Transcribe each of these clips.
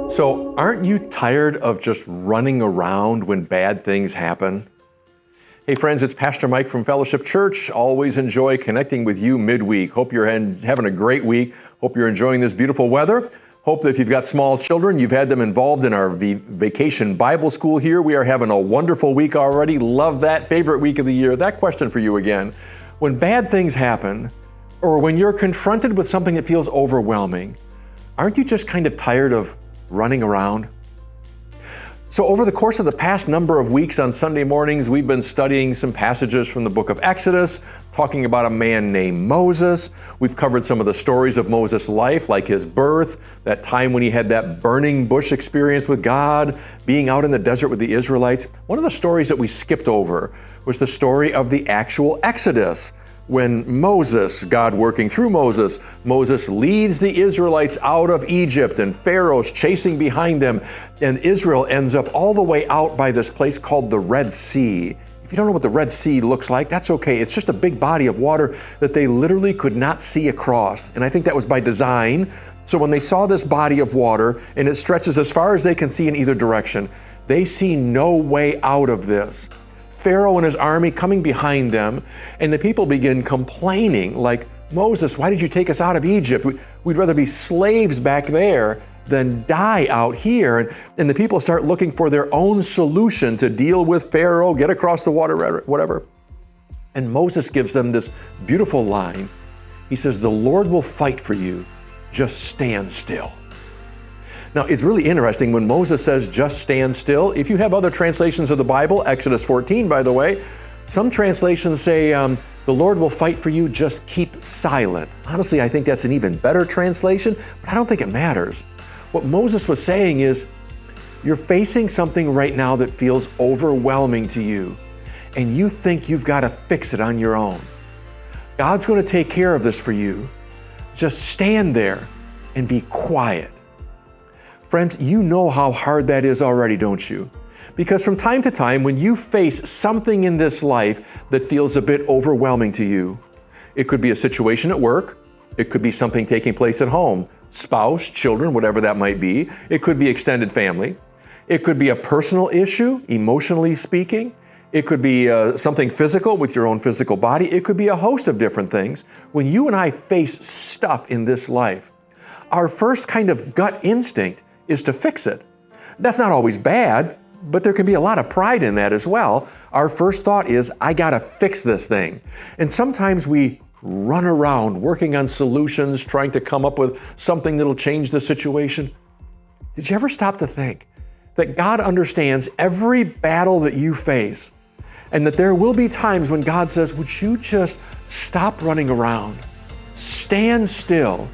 So, aren't you tired of just running around when bad things happen? Hey friends, it's Pastor Mike from Fellowship Church. Always enjoy connecting with you midweek. Hope you're having a great week. Hope you're enjoying this beautiful weather. Hope that if you've got small children, you've had them involved in our vacation Bible school here. We are having a wonderful week already. Love that. Favorite week of the year. That question for you again. When bad things happen, or when you're confronted with something that feels overwhelming, aren't you just kind of tired of running around? So over the course of the past number of weeks on Sunday mornings, we've been studying some passages from the book of Exodus, talking about a man named Moses. We've covered some of the stories of Moses' life, like his birth, that time when he had that burning bush experience with God, being out in the desert with the Israelites. One of the stories that we skipped over was the story of the actual Exodus, when Moses, God working through Moses leads the Israelites out of Egypt and Pharaoh's chasing behind them, and Israel ends up all the way out by this place called the Red Sea. If you don't know what the Red Sea looks like, that's okay. It's just a big body of water that they literally could not see across. And I think that was by design. So when they saw this body of water and it stretches as far as they can see in either direction, they see no way out of this. Pharaoh and his army coming behind them, and the people begin complaining like, Moses, why did you take us out of Egypt? We'd rather be slaves back there than die out here. And the people start looking for their own solution to deal with Pharaoh, get across the water, whatever. And Moses gives them this beautiful line. He says, the Lord will fight for you, just stand still. Now, it's really interesting when Moses says, just stand still. If you have other translations of the Bible, Exodus 14, by the way, some translations say, the Lord will fight for you, just keep silent. Honestly, I think that's an even better translation, but I don't think it matters. What Moses was saying is, you're facing something right now that feels overwhelming to you, and you think you've got to fix it on your own. God's going to take care of this for you. Just stand there and be quiet. Friends, you know how hard that is already, don't you? Because from time to time, when you face something in this life that feels a bit overwhelming to you, it could be a situation at work, it could be something taking place at home, spouse, children, whatever that might be, it could be extended family, it could be a personal issue, emotionally speaking, it could be something physical with your own physical body, it could be a host of different things. When you and I face stuff in this life, our first kind of gut instinct is to fix it. That's not always bad, but there can be a lot of pride in that as well. Our first thought is, I gotta fix this thing. And sometimes we run around working on solutions, trying to come up with something that'll change the situation. Did you ever stop to think that God understands every battle that you face, and that there will be times when God says, would you just stop running around, stand still,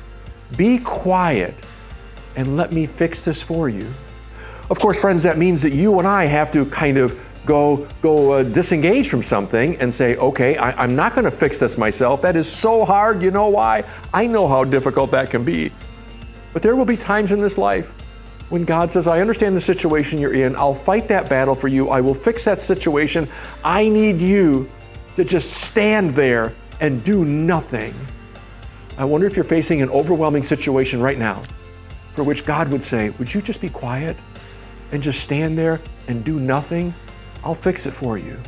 be quiet, and let me fix this for you? Of course, friends, that means that you and I have to kind of go disengage from something and say, okay, I'm not going to fix this myself. That is so hard. You know why? I know how difficult that can be. But there will be times in this life when God says, I understand the situation you're in. I'll fight that battle for you. I will fix that situation. I need you to just stand there and do nothing. I wonder if you're facing an overwhelming situation right now, for which God would say, would you just be quiet and just stand there and do nothing? I'll fix it for you.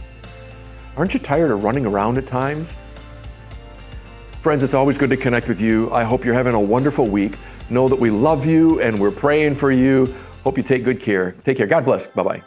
Aren't you tired of running around at times? Friends, it's always good to connect with you. I hope you're having a wonderful week. Know that we love you and we're praying for you. Hope you take good care. Take care. God bless. Bye-bye.